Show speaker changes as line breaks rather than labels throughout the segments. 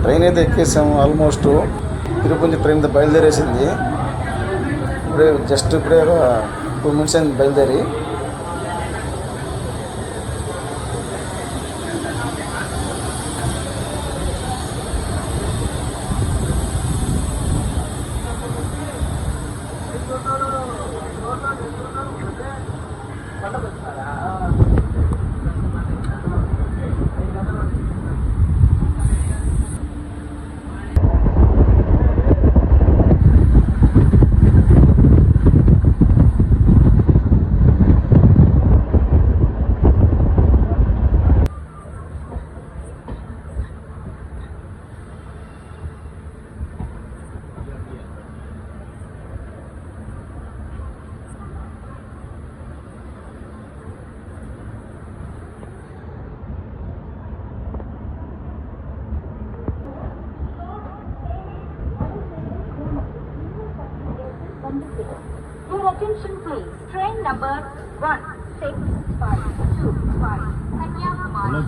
Train అయితే ఎక్కేసాము. Almost Tirupati train అయితే బయలుదేరేసింది. ఇప్పుడే 2 minutes అయింది బయలుదేరి.
Your attention please. Train number 1655 Kanyakumari.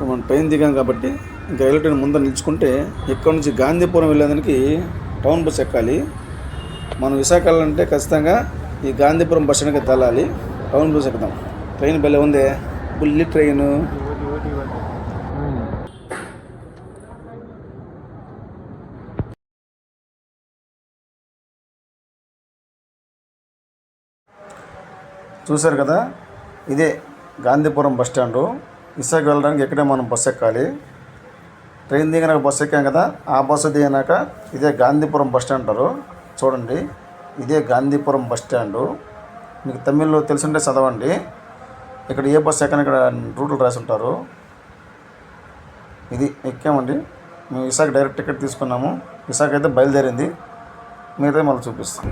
మనం ట్రైన్ దిగాం కాబట్టి ఇంకా రైల్వే ట్రైన్ ముందర నిలుచుకుంటే ఇక్కడ నుంచి గాంధీపురం వెళ్ళేదానికి టౌన్ బస్ ఎక్కాలి. మనం విశాఖ వెళ్ళాలంటే ఖచ్చితంగా ఈ గాంధీపురం బస్ స్టాండ్కి తేలాలి. Town bus ఎక్కుదాం. ట్రైన్ భలే ఉంది, బుల్లి ట్రైను. చూశారు కదా, ఇదే గాంధీపురం బస్ స్టాండు. విశాఖ వెళ్ళడానికి ఇక్కడే మనం బస్సు ఎక్కాలి. ట్రైన్ దిగినాక బస్సు ఎక్కాం కదా, ఆ బస్సు దిగినాక ఇదే గాంధీపురం బస్ స్టాండ్ అంటారు. చూడండి, ఇదే గాంధీపురం బస్ స్టాండు. మీకు తమిళ్లో తెలుసుంటే చదవండి. ఇక్కడ ఏ బస్సు ఎక్కని ఇక్కడ రూట్లు రాసి ఉంటారు. ఇది ఎక్కామండి. మేము విశాఖ డైరెక్ట్ టికెట్ తీసుకున్నాము. విశాఖ అయితే బయలుదేరింది. మిగతా మళ్ళీ చూపిస్తాం.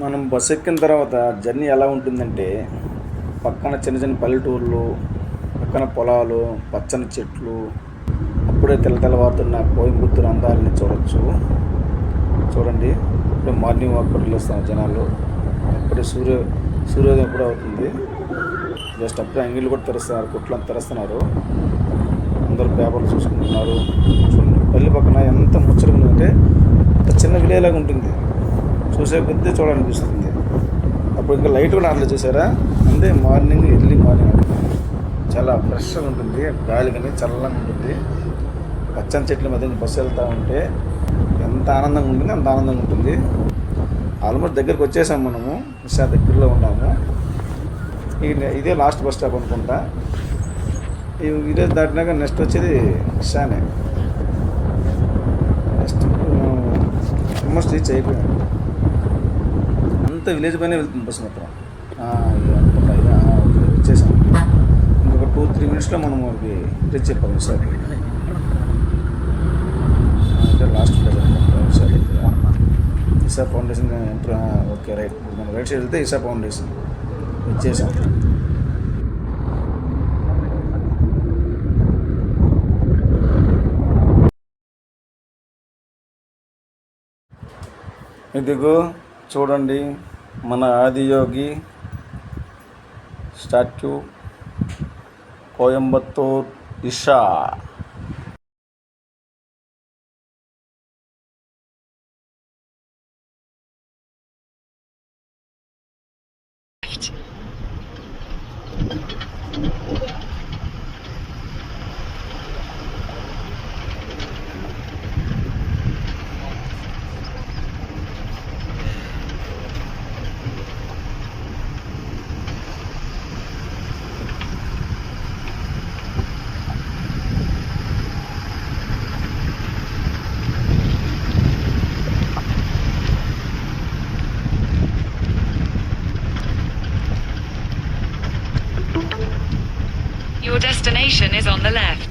మనం బస్సు ఎక్కిన తర్వాత జర్నీ ఎలా ఉంటుందంటే, పక్కన చిన్న చిన్న పల్లెటూర్లు, పక్కన పొలాలు, పచ్చని చెట్లు, అప్పుడే తెల్లవారుతున్న కోయంబత్తూరు అందాలని చూడొచ్చు. చూడండి, ఇప్పుడు మార్నింగ్ వాక్ వెళ్ళొస్తాను జనాలు. అప్పుడే సూర్యోదయం కూడా అవుతుంది. జస్ట్ అప్పుడే అంగిళ్ళు కూడా తెరుస్తున్నారు, కొట్లను తెరుస్తున్నారు. అందరూ పేపర్లు చూసుకుంటున్నారు. చూడండి, పల్లి పక్కన ఎంత ముచ్చటగా ఉందంటే అంత చిన్న విలేజ్ లాగా ఉంటుంది. చూసే కొద్దీ చూడాలనిపిస్తుంది. అప్పుడు ఇంకా లైట్ కూడా అట్లా చూసారా, అంటే ఎర్లీ మార్నింగ్ చాలా ఫ్రెష్గా ఉంటుంది. గాలి కానీ చల్లగా ఉంటుంది. పచ్చని చెట్ల మధ్య బస్సు వెళ్తూ ఉంటే ఎంత ఆనందంగా ఉంటుంది, అంత ఆనందంగా ఉంటుంది. ఆల్మోస్ట్ దగ్గరికి వచ్చేసాం. మనము విశాఖ దగ్గరలో ఉన్నాము. ఇదే లాస్ట్ బస్ స్టాప్ అనుకుంటా. ఈ విలేజ్ దాటినాక నెక్స్ట్ వచ్చేది విశాఖనే. నెక్స్ట్ ఆల్మోస్ట్ రీచ్ అయిపోయాం. అంత విలేజ్ పైన వెళ్తుంది బస్సు మొత్తం. అనుకుంటా వచ్చేసాం. ఇంకొక 2-3 minutesలో మనం రీచ్ అయిపోతాం Visakha. Last Isa foundation okay right. మనం రైట్ సైడ్ వెళ్తే ఇసా ఫౌండేషన్ వచ్చేసాం. ఇదిగో చూడండి, మన Adiyogi statue, Coimbatore Isha.
destination is on the left.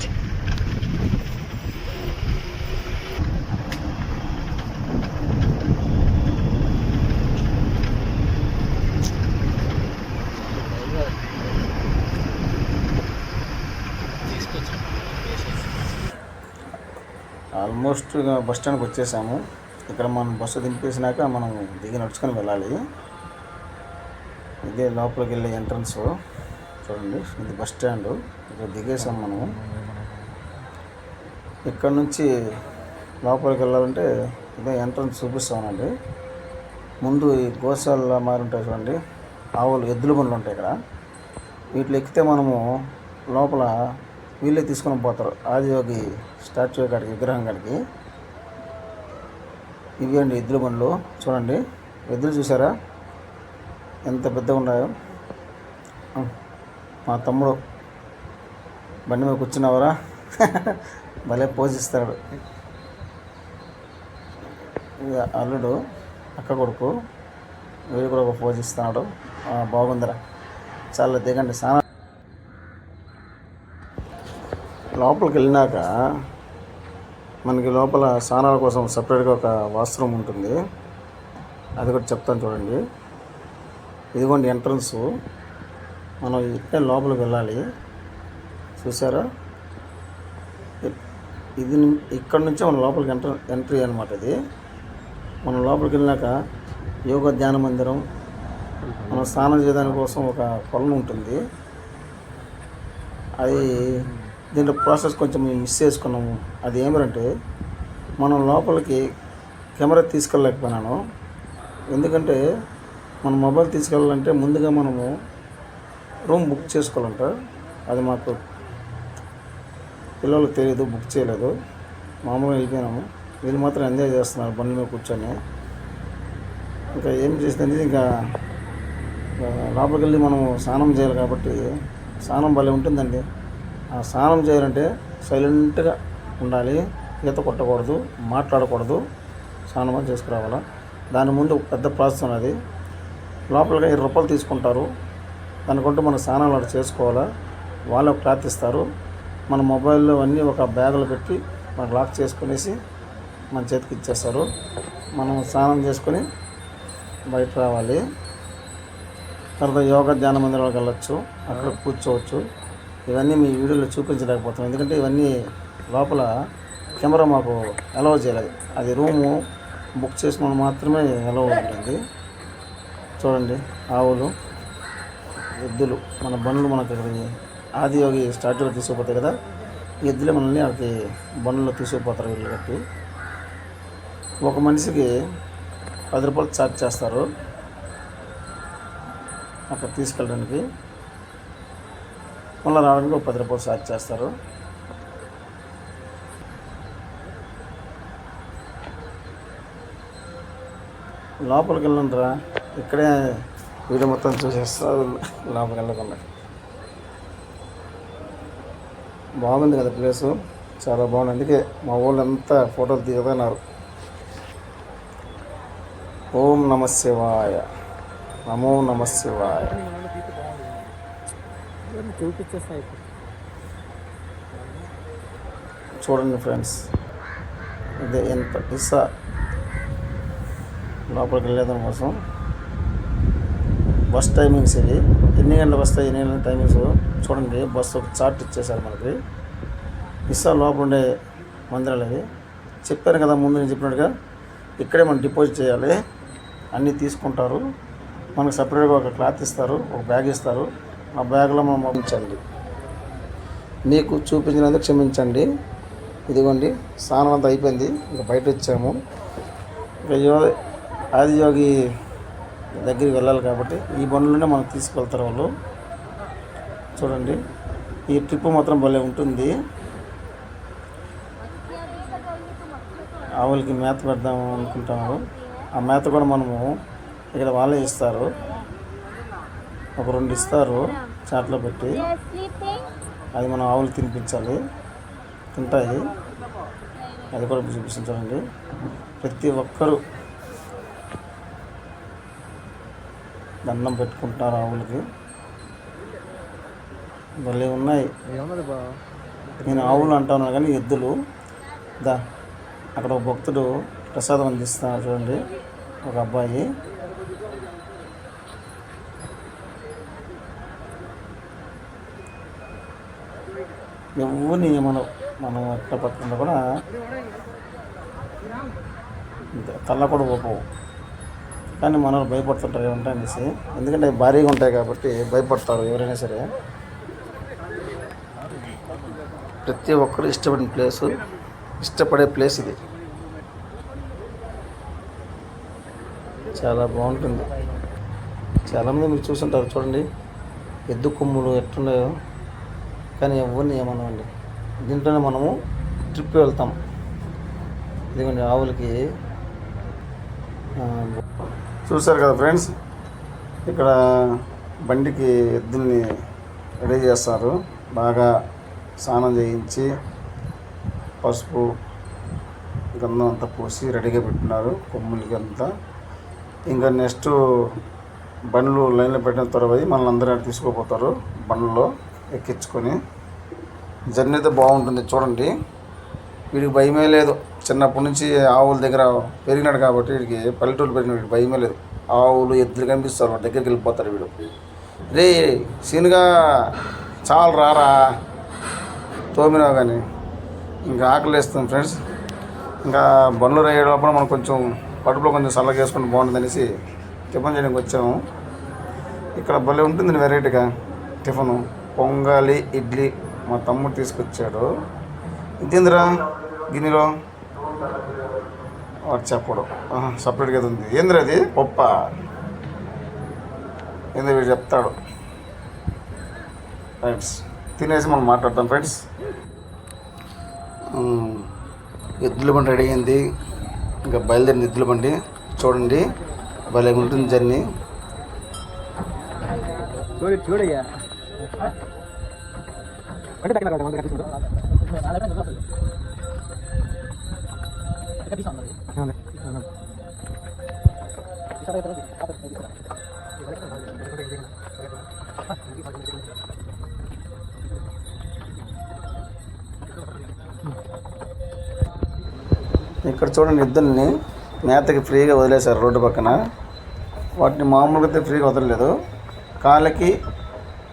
Almost bus స్టాండ్కి వచ్చేసాము. ఇక్కడ మనం బస్సు దింపేసినాక మనం దిగి నడుచుకొని వెళ్ళాలి. ఇదే లోపలికి వెళ్ళే ఎంట్రన్స్ చూడండి. ఇది బస్ స్టాండ్. ఇక్కడ దిగేసాం మనము. ఇక్కడ నుంచి లోపలికి వెళ్ళాలంటే ఇదే ఎంట్రన్స్ చూపిస్తామండి. ముందు ఈ గోశాల మారి ఉంటాయి చూడండి, ఆవులు ఎద్దుల బండ్లు ఉంటాయి ఇక్కడ. వీటిలో ఎక్కితే మనము లోపల వీళ్ళే తీసుకొని పోతారు ఆదియోగి స్టాచ్యూ కాడికి, విగ్రహం కాడికి. ఇవి అండి ఎద్దుల బండ్లు. చూడండి ఎద్దులు చూసారా ఎంత పెద్దగా ఉన్నాయో. మా తమ్ముడు బండి మీద కూర్చున్నావరా భలే పోజిస్తాడు. అల్లుడు అక్క కొడుకు వీడు కూడా ఒక పోజ్ ఇస్తున్నాడు. బాగుందిరా, చాలా దిగండి. చాలా లోపలికి వెళ్ళినాక మనకి లోపల స్నానాల కోసం సపరేట్గా ఒక వాష్రూమ్ ఉంటుంది. అది కూడా చెప్తాను చూడండి. ఇదిగోండి ఎంట్రన్స్. మనం ఇట్టే లోపలికి వెళ్ళాలి. చూసారా, ఇది ఇక్కడ నుంచే మన లోపలికి ఎంట్రీ అనమాట. ఇది మనం లోపలికి వెళ్ళినాక యోగా ధ్యాన మందిరం, మనం స్నానం చేయడానికి కోసం ఒక కొలను ఉంటుంది. అది దీంట్లో ప్రాసెస్ కొంచెం మిస్ చేసుకున్నాము. అది ఏమిటంటే మనం లోపలికి కెమెరా తీసుకెళ్ళలేకపోయినాను. ఎందుకంటే మన మొబైల్ తీసుకెళ్ళాలంటే ముందుగా మనము రూమ్ బుక్ చేసుకోవాలంట. అది మాకు పిల్లలకు తెలియదు, బుక్ చేయలేదు. మామూలుగా వెళ్ళిపోయినాము. వీళ్ళు మాత్రం ఎంజాయ్ చేస్తున్నారు బండి మీద కూర్చొని. ఇంకా ఏం చేసిందంటే ఇంకా లోపలికి వెళ్ళి మనం స్నానం చేయాలి కాబట్టి స్నానం భలే ఉంటుందండి. ఆ స్నానం చేయాలంటే సైలెంట్గా ఉండాలి, ఈత కొట్టకూడదు, మాట్లాడకూడదు, స్నానం చేసుకురావాలా. దాని ముందు పెద్ద ప్రాసెస్ ఉన్నది. లోపలిగా 20 రూపాయలు తీసుకుంటారు. దానికంటూ మన స్నానాలు అక్కడ చేసుకోవాలా. వాళ్ళు క్లాత్ ఇస్తారు. మన మొబైల్లో అన్నీ ఒక బ్యాగులో పెట్టి మనకు లాక్ చేసుకునేసి మన చేతికి ఇచ్చేస్తారు. మనం స్నానం చేసుకొని బయట రావాలి. తర్వాత యోగా ధ్యాన మందిరాలకు వెళ్ళొచ్చు, అక్కడ కూర్చోవచ్చు. ఇవన్నీ మీ వీడియోలో చూపించలేకపోతాం, ఎందుకంటే ఇవన్నీ లోపల కెమెరా మాకు అలౌ చేయలేదు. అది రూము బుక్ చేసుకుని మాత్రమే అలౌ ఉంటుంది. చూడండి ఆవులు, ఎద్దులు, మన బండ్లు మనకి ఇక్కడ ఆదియోగి స్టాచ్యూలో తీసుకుపోతాయి కదా, ఎద్దులే మనల్ని అక్కడికి బండ్లో తీసుకుపోతారు వీళ్ళు కట్టి. ఒక మనిషికి 10 రూపాయలు ఛార్జ్ చేస్తారు అక్కడ తీసుకెళ్ళడానికి. మళ్ళీ రావడానికి ఒక 10 రూపాయలు ఛార్జ్ చేస్తారు. లోపలికి వెళ్ళండిరా, ఇక్కడే వీడియో మొత్తం చూసేస్తారు. లోపలికి వెళ్ళకుండా బాగుంది కదా ప్లేసు, చాలా బాగుంది. అందుకే మా వాళ్ళు అంతా ఫోటోలు దిగుతున్నారు. ఓం నమ శివాయ, నమో నమ శివాయ. చూడండి ఫ్రెండ్స్, ఇదే ఎంత పిస్సా లోపలికి వెళ్ళేదాని కోసం బస్ టైమింగ్స్ ఇవి. ఎన్ని గంటలకు వస్తాయి, ఎన్ని గంటల టైమింగ్స్ చూడండి. బస్సు చార్ట్ ఇచ్చేసారు మనకి. పిస్సా లోపల ఉండే మందిరాలు అవి. చెప్పాను కదా ముందు నేను చెప్పినట్టుగా, ఇక్కడే మనం డిపాజిట్ చేయాలి. అన్నీ తీసుకుంటారు. మనకు సపరేట్గా ఒక క్లాత్ ఇస్తారు, ఒక బ్యాగ్ ఇస్తారు. ఆ బ్యాగ్లో మనం పంపించండి. మీకు చూపించినందుకు క్షమించండి. ఇదిగోండి స్నానం అంతా అయిపోయింది, ఇంకా బయట వచ్చాము. ఇంకా ఆదియోగి దగ్గరికి వెళ్ళాలి కాబట్టి ఈ బండ్లోనే మనం తీసుకెళ్తారు వాళ్ళు. చూడండి ఈ ట్రిప్ మాత్రం భలే ఉంటుంది. ఆవులకి మేత పెడదాం అనుకుంటాము. ఆ మేత కూడా మనము ఇక్కడ వాళ్ళే ఇస్తారు. ఒక 2 ఇస్తారు చాట్లో పెట్టి. అది మనం ఆవులు తినిపించాలి, తింటాయి. అది కూడా చూపించాలండి. ప్రతి ఒక్కరూ దండం పెట్టుకుంటారు ఆవులకి. భలే ఉన్నాయి. నేను ఆవులు అంటాను కానీ ఎద్దులు. దా అక్కడ ఒక భక్తుడు ప్రసాదం అందిస్తున్నాడు చూడండి, ఒక అబ్బాయి. ఎవరిని మనం ఎట్లా పట్టుకుంటా కూడా కళ్ళ కూడా పోవు. కానీ మనల్ని భయపడుతుంటారు ఏమంటా అనేసి, ఎందుకంటే అవి భారీగా ఉంటాయి కాబట్టి భయపడతారు ఎవరైనా సరే. ప్రతి ఒక్కరు ఇష్టపడే ప్లేస్ ఇది. చాలా బాగుంటుంది. చాలామంది మీరు చూసుంటారు చూడండి, ఎద్దు కొమ్ములు ఎట్లున్నాయో. కానీ ఎవరిని ఏమన్నామండి, దీంట్లోనే మనము ట్రిప్ వెళ్తాం. ఇదిగోండి ఆవులకి. చూసారు కదా ఫ్రెండ్స్, ఇక్కడ బండికి ఎద్దుల్ని రెడీ చేస్తారు. బాగా స్నానం చేయించి పసుపు గంధం అంతా పూసి రెడీగా పెట్టినారు కొమ్ములకి అంతా. ఇంకా నెక్స్ట్ బండ్లు లైన్లో పెట్టిన తర్వాత మనల్ని అందరూ తీసుకుపోతారు బండ్లలో ఎక్కించుకొని. జర్నీ అయితే బాగుంటుంది చూడండి. వీడికి భయమే లేదు, చిన్నప్పటి నుంచి ఆవుల దగ్గర పెరిగినాడు కాబట్టి వీడికి పల్లెటూరు పెరిగిన వీడికి భయమే లేదు. ఆవులు ఎద్దులు కనిపిస్తారు, వాడి దగ్గరికి వెళ్ళిపోతారు వీడు. రే సీనుగా చాలు రారా తోమినావు కానీ. ఇంకా ఆకలి వేస్తుంది ఫ్రెండ్స్. ఇంకా బండ్లు రేయడప్పుడు మనం కొంచెం కడుపులో కొంచెం చల్లగా వేసుకుంటే బాగుంటుంది అనేసి టిఫిన్ చేయడానికి వచ్చాము. ఇక్కడ భలే ఉంటుంది వెరైటీగా టిఫిను. పొంగలి, ఇడ్లీ మా తమ్ముడు తీసుకొచ్చాడు. ఇంతేందిరా గిన్నెలో వాడు చెప్పడు, సపరేట్గా ఉంది. ఏందిరా అది పప్ప ఏంది వీడు చెప్తాడు. ఫ్రెండ్స్ తినేసి మనం మాట్లాడతాం ఫ్రెండ్స్. ఎద్దుల బండి రెడీ అయింది, ఇంకా బయలుదేరింది ఎద్దుల బండి. చూడండి భలే ఉంటుంది జర్నీ. చూడయ్యా ఇక్కడ చూడండి ఎద్దుల్ని మేతకి ఫ్రీగా వదిలేశారు రోడ్డు పక్కన. వాటిని మామూలుగా అయితే ఫ్రీగా వదలలేదు, కాళ్ళకి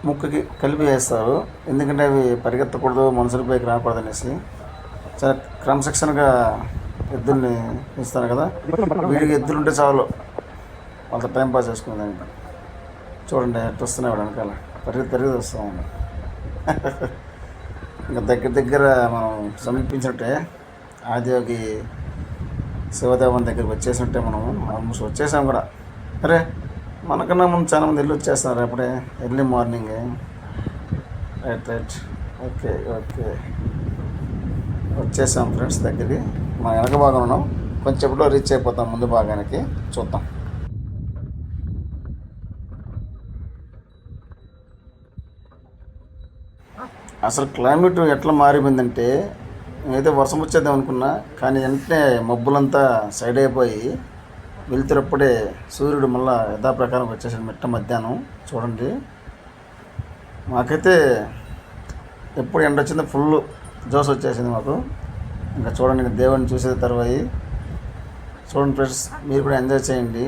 ముక్కుకి కలిపి వేస్తారు. ఎందుకంటే అవి పరిగెత్తకూడదు, మనుషులపైకి రాకూడదు అనేసి చాలా క్రమశిక్షణగా ఎద్దుల్ని ఇస్తారు కదా. వీడికి ఎద్దులు ఉంటే చాలు వాళ్ళతో టైంపాస్ చేసుకునేదానికి. చూడండి ఎట్లా వస్తున్నాయి వెనకాల పరిగెత్తి వస్తాము. ఇంకా దగ్గర మనం సమీపించినట్టే ఆదియోగి శివదేవన్ దగ్గరికి వచ్చేసినట్టే. మనం ఆల్మోస్ట్ వచ్చేసాం కూడా. అరే మనకన్నా ముందు చాలా మంది వెళ్ళి వచ్చేస్తున్నారు అప్పుడే, ఎర్లీ మార్నింగ్. రైట్ ఓకే వచ్చేసాం ఫ్రెండ్స్ దగ్గరికి. మన వెనక భాగం ఉన్నాం, కొంచెంలో రీచ్ అయిపోతాం ముందు భాగానికి. చూద్దాం. అసలు క్లైమేట్ ఎట్లా మారిపోయిందంటే, నేనైతే వర్షం వచ్చేద్దాం అనుకున్నా, కానీ వెంటనే మబ్బులంతా సైడ్ అయిపోయి వెళ్తున్నప్పుడే సూర్యుడు మళ్ళీ యథాప్రకారం వచ్చేసాడు మిట్ట మధ్యాహ్నం. చూడండి మాకైతే ఎప్పుడు ఎండ వచ్చిందో ఫుల్ జోస్ వచ్చేసింది మాకు. ఇంకా చూడండి, ఇంకా దేవుడిని చూసేది తర్వాత. చూడండి ఫ్రెండ్స్, మీరు కూడా ఎంజాయ్ చేయండి.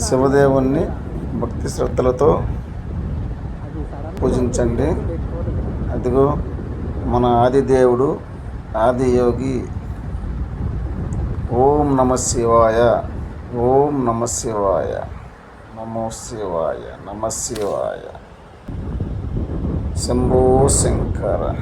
శివదేవుణ్ణి భక్తి శ్రద్ధలతో పూజించండి. అదిగో మన ఆదిదేవుడు, ఆదియోగి. ఓం నమ శివాయ, ఓం నమ శివాయ, నమో శివాయ, నమ శివాయ, శంభో శంకర.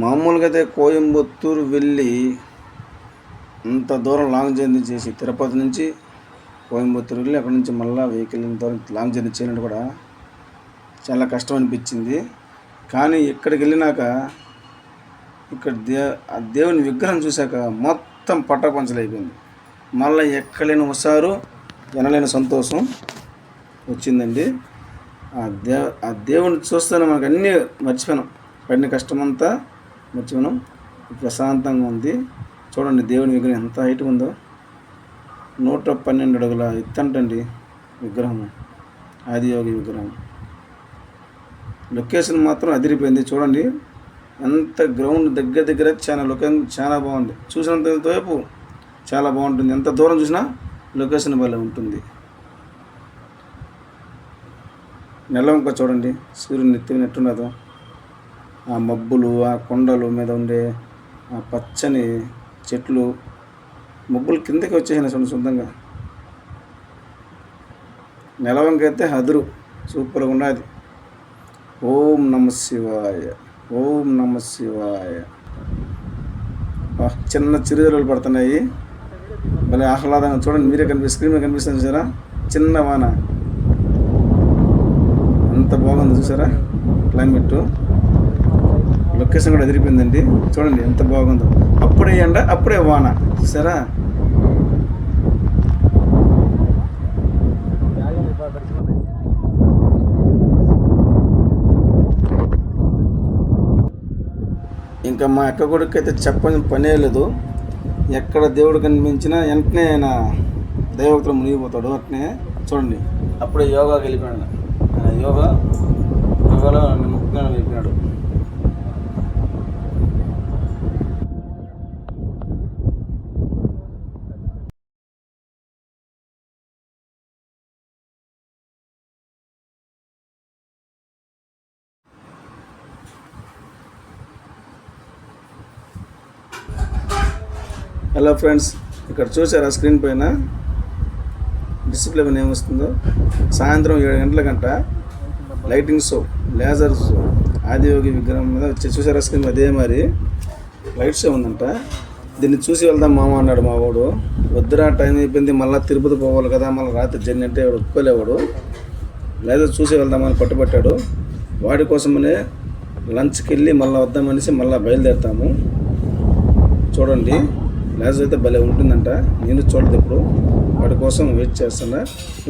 మామూలుగా అయితే కోయంబత్తూరు వెళ్ళి అంత దూరం లాంగ్ జర్నీ చేసి తిరుపతి నుంచి కోయంబత్తూరు వెళ్ళి అక్కడి నుంచి మళ్ళీ వెహికల్ లాంగ్ జర్నీ చేయడం కూడా చాలా కష్టం అనిపించింది. కానీ ఇక్కడికి వెళ్ళినాక ఇక్కడ ఆ దేవుని విగ్రహం చూశాక మొత్తం పటాపంచలైపోయింది. మళ్ళీ ఎక్కలేని ఒకసారి వినలేని సంతోషం వచ్చిందండి. ఆ దేవుని చూస్తేనే మనకు అన్నీ మర్చిపోయినాం, పడిన కష్టమంతా మర్చిపోయినాం. ప్రశాంతంగా ఉంది. చూడండి దేవుని విగ్రహం ఎంత హైట్ ఉందో, 112 అడుగుల ఎత్తంటండి విగ్రహం, ఆదియోగి విగ్రహం. లొకేషన్ మాత్రం అదిరిపోయింది. చూడండి ఎంత గ్రౌండ్ దగ్గర లొకేషన్ చాలా బాగుంది. చూసినంత వైపు చాలా బాగుంటుంది. ఎంత దూరం చూసినా లొకేషన్ భలే ఉంటుంది. నెలవంక చూడండి సూర్యుని నెత్తినట్టున్నదో, ఆ మబ్బులు, ఆ కొండలు మీద ఉండే ఆ పచ్చని చెట్లు, మబ్బులు కిందకి వచ్చేసినాయి చూడండి సొంతంగా. నెలవంక అయితే అదురు సూపర్గా ఉన్నది. ఓం నమ శివాయ, ఓం నమ శివాయ. చిన్న చిరుజల్లులు పడుతున్నాయి, భలే ఆహ్లాదంగా. చూడండి మీరే స్క్రీన్ మీద కనిపిస్తుంది చూసారా, చిన్న వాన. అంత బాగుంది చూసారా క్లైమేట్. లొకేషన్ కూడా ఎదిరిపోయిందండి. చూడండి ఎంత బాగుందో, అప్పుడే ఎండ అప్పుడే వాన చూసారా. ఇంకా మా అక్క కొడుకు అయితే చెప్పని పనే లేదు. ఎక్కడ దేవుడు కనిపించినా వెంటనే ఆయన దైవక్తులు మునిగిపోతాడు. అట్నే చూడండి అప్పుడే యోగాకి వెళ్ళిపోయాడు. యోగాలో ముఖ్యంగా వెళ్ళిపోయాడు. హలో ఫ్రెండ్స్, ఇక్కడ చూసారా స్క్రీన్ పైన డిస్ప్లే పైన ఏమొస్తుందో, సాయంత్రం 7 గంటలకంట lighting show, laser show, Adiyogi విగ్రహం మీద వచ్చి చూసారా స్క్రీన్. అదే మరి లైట్ షో ఉందంట. దీన్ని చూసి వెళ్దాం మామ అన్నాడు మా వాడు. వద్దురా టైం అయిపోయింది, మళ్ళీ తిరుపతి పోవాలి కదా, మళ్ళీ రాత్రి జర్నీ అంటే ఒప్పుకోలేవాడు. లేజర్ చూసి వెళ్దామని పట్టుబట్టాడు. వాడి కోసమనే లంచ్కి వెళ్ళి మళ్ళీ వద్దామనేసి మళ్ళీ బయలుదేరుతాము. చూడండి లేజర్ అయితే భలే ఉంటుందంట. నేను చూడదు ఇప్పుడు, వాడి కోసం వెయిట్ చేస్తున్నా.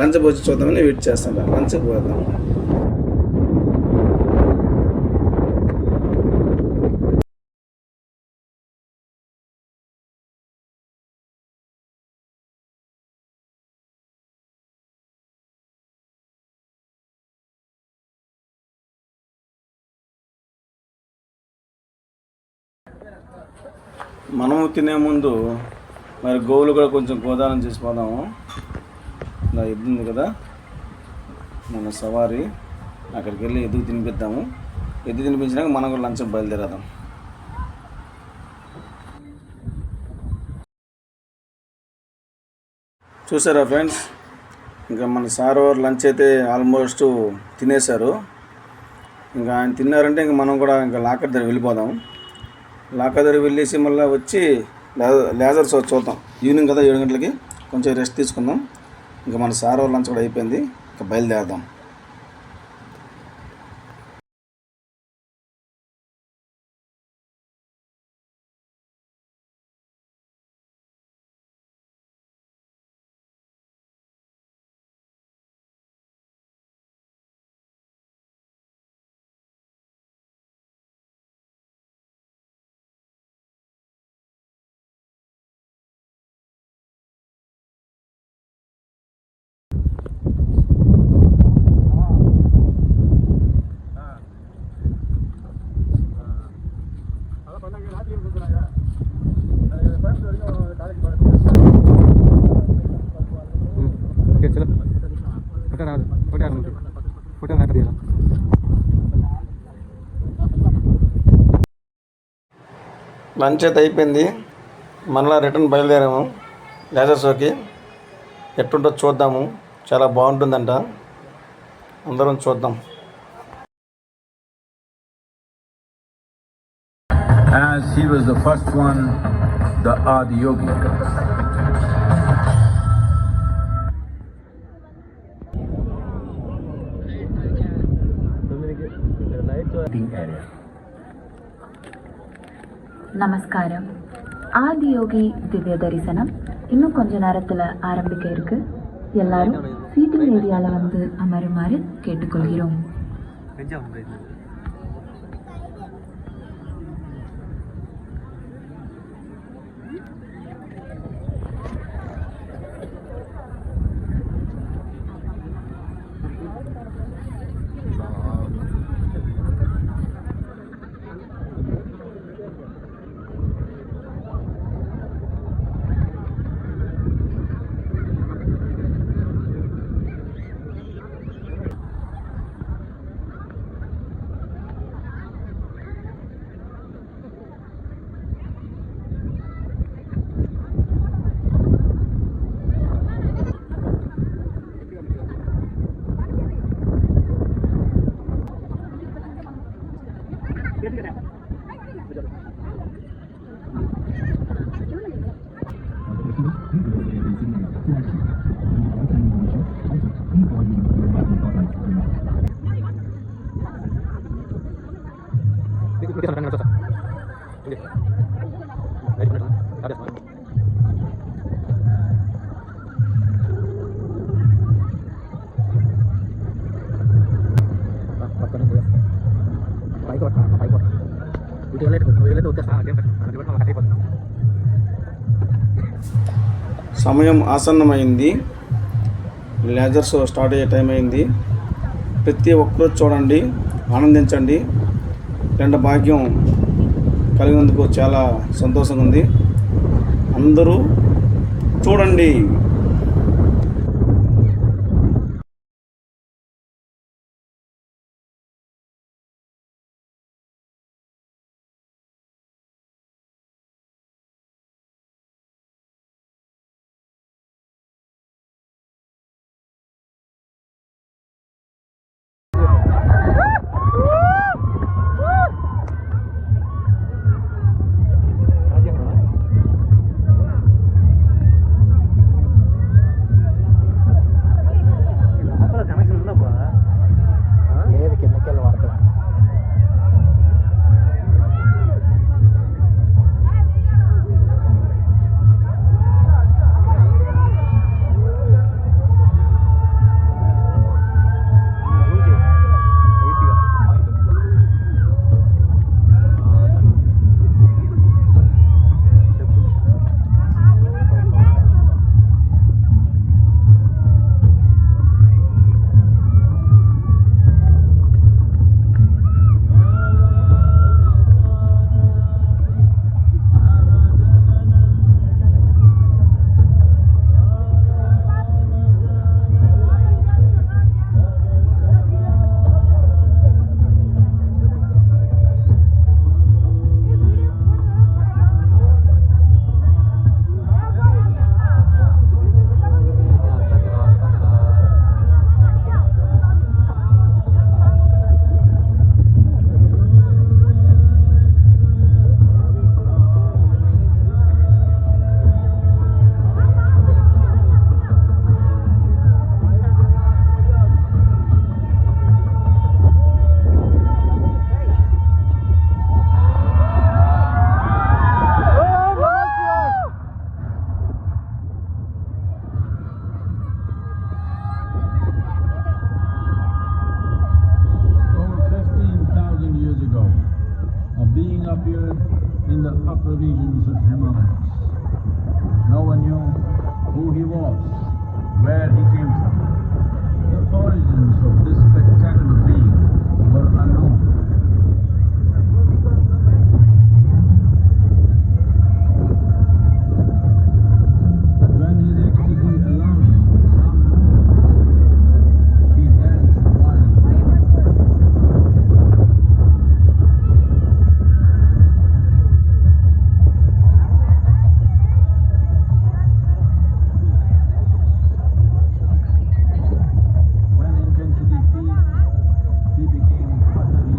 లంచ్ వచ్చి చూద్దామని వెయిట్ చేస్తున్నా. లంచ్కి పోదాం. మనము తినే ముందు మరి గోవులు కూడా కొంచెం గోదానం చేసిపోదాము. ఇలా ఎద్దు ఉంది కదా మన సవారీ, అక్కడికి వెళ్ళి ఎద్దుకు తినిపిద్దాము. ఎద్దు తినిపించినాక మనం కూడా లంచ్ బయలుదేరదాం. చూసారా ఫ్రెండ్స్, ఇంకా మన సార్ వారు లంచ్ అయితే ఆల్మోస్ట్ తినేశారు. ఇంకా ఆయన తిన్నారంటే ఇంకా మనం కూడా ఇంకా లాకర్ దగ్గర వెళ్ళిపోదాం. లాకర్ దగ్గర వెళ్ళేసి మళ్ళీ వచ్చి లేజర్ షో చూద్దాం. ఈవినింగ్ కదా 7 గంటలకి, కొంచెం రెస్ట్ తీసుకుందాం. ఇంకా మన సార్ వారు లంచ్ కూడా అయిపోయింది, ఇంకా బయలుదేరదాం. లంచ్ అయితే అయిపోయింది, మళ్ళీ రిటర్న్ బయలుదేరాము లేజర్ షోకి. ఎట్టుంటో చూద్దాము, చాలా బాగుంటుందంట, అందరం చూద్దాం.
as he was the first one, the Adi Yogi. Area.
நமஸ்காரம். ஆதியோகி திவ்ய தரிசனம் இன்னும் கொஞ்ச நேரத்தில் ஆரம்பிக்க இருக்கு. எல்லாரும் சீட்டிங் ஏரியாவில் வந்து அமருமாறு கேட்டுக்கொள்கிறோம்.
సమయం ఆసన్నమైంది. లేజర్ షో స్టార్ట్ అయ్యే టైం అయింది. ప్రతి ఒక్కరూ చూడండి, ఆనందించండి. రెండు భాగ్యం కలిగినందుకు చాలా సంతోషంగా ఉంది. అందరూ చూడండి.
When intensity peaked, he became utterly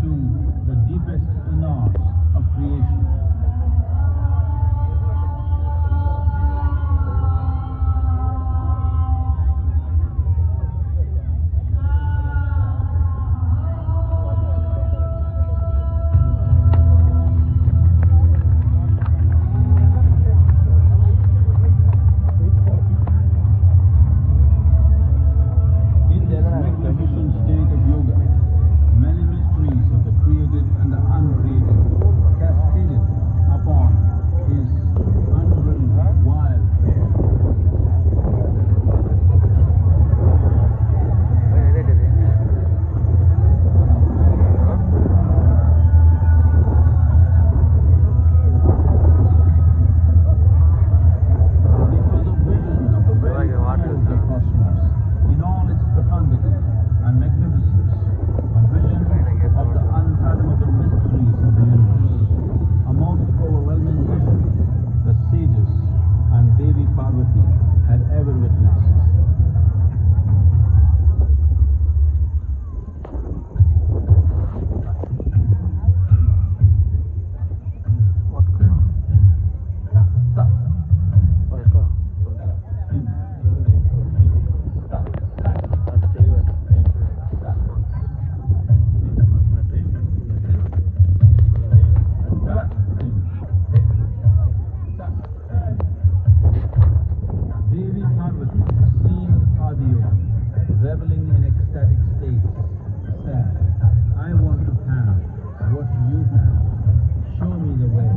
into the deepest innards of creation. In this magnificent state of yoga, many mysteries of the created and the uncreated cascaded upon his unbridled wild hair. It was a vision of the very core of the cosmos in all its profundity and magnificence, a vision of the unfathomable mysteries of the universe, a most overwhelming vision the sages and Devi Parvati had ever witnessed. Devi Parvati, seeing Adiyogi, reveling in ecstatic states, said, I want to have what you have. Show me the way.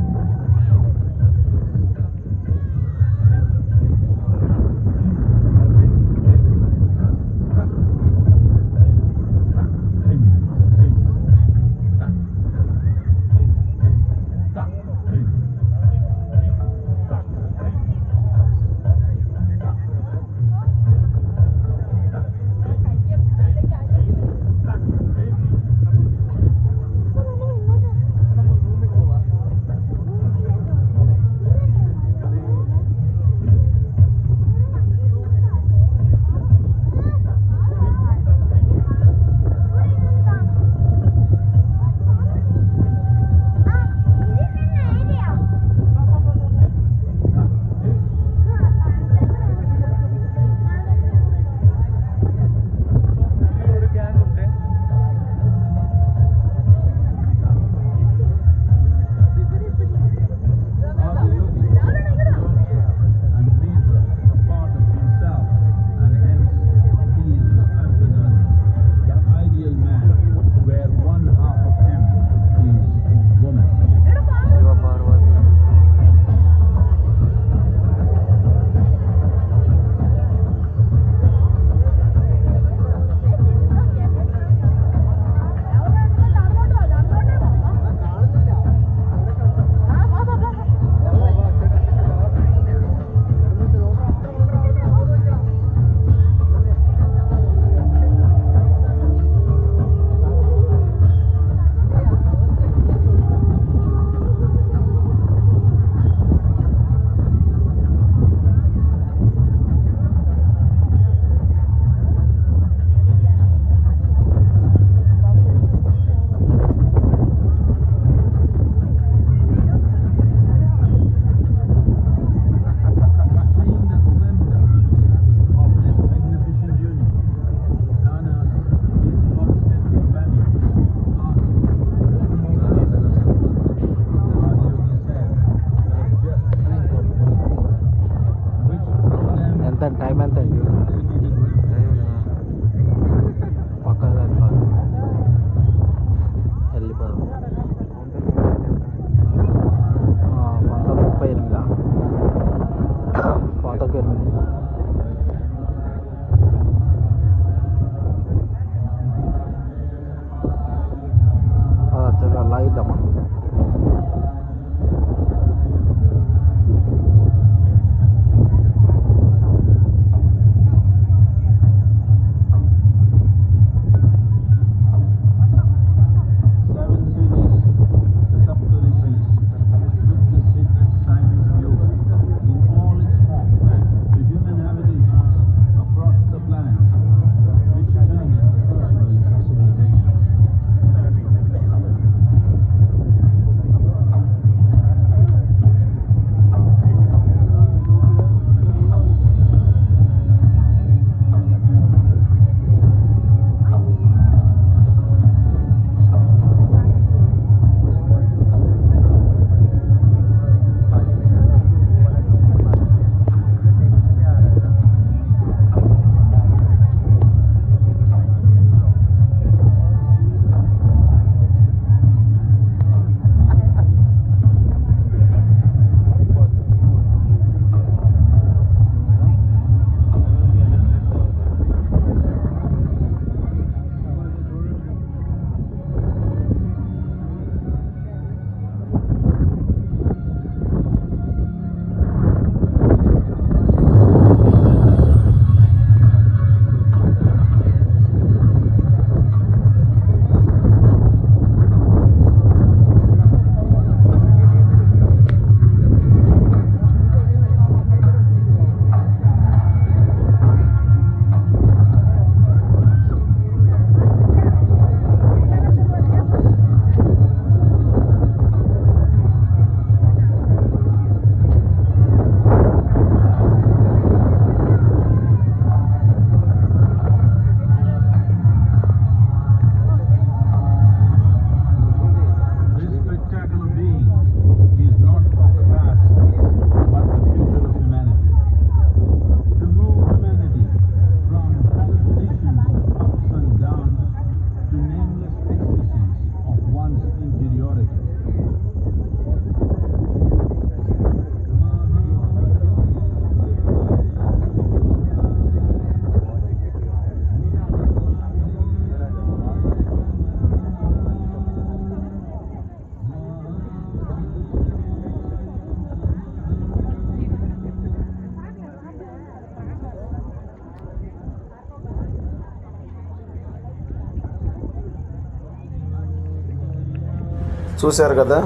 చూశారు కదా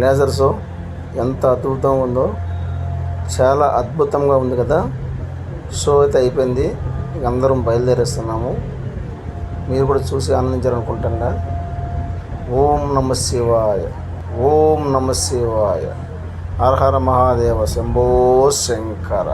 laser show ఎంత అద్భుతంగా ఉందో, చాలా అద్భుతంగా ఉంది కదా. Show అయితే అయిపోయింది, ఇక అందరం బయలుదేరేస్తున్నాము. మీరు కూడా చూసి ఆనందించాలనుకుంటున్నా. ఓం నమ శివాయ, ఓం నమ శివాయ, హర హర మహాదేవ, శంభో శంకర.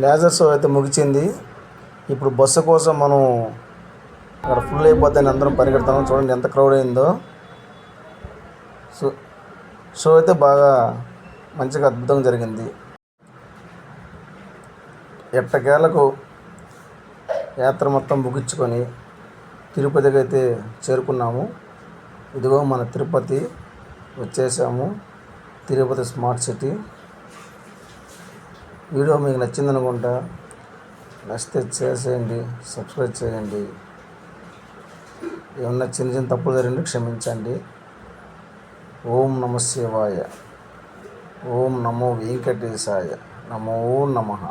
లేజర్ షో అయితే ముగిసింది. ఇప్పుడు బస్సు కోసం మనం అక్కడ ఫుల్ అయిపోద్దని అందరం పరిగెడతాము. చూడండి ఎంత క్రౌడ్ అయిందో. షో అయితే బాగా మంచిగా అద్భుతంగా జరిగింది. ఎట్టకేలకు యాత్ర మొత్తం ముగించుకొని తిరుపతికి అయితే చేరుకున్నాము. ఇదిగో మన తిరుపతి వచ్చేసాము. Tirupati smart city. వీడియో మీకు నచ్చిందనుకుంటా. నచ్చితే చేసేయండి, సబ్స్క్రైబ్ చేయండి. ఏమన్నా చిన్న చిన్న తప్పులు జరిగింది క్షమించండి. ఓం నమ శివాయ, ఓం నమో వెంకటేశాయ, నమో నమః.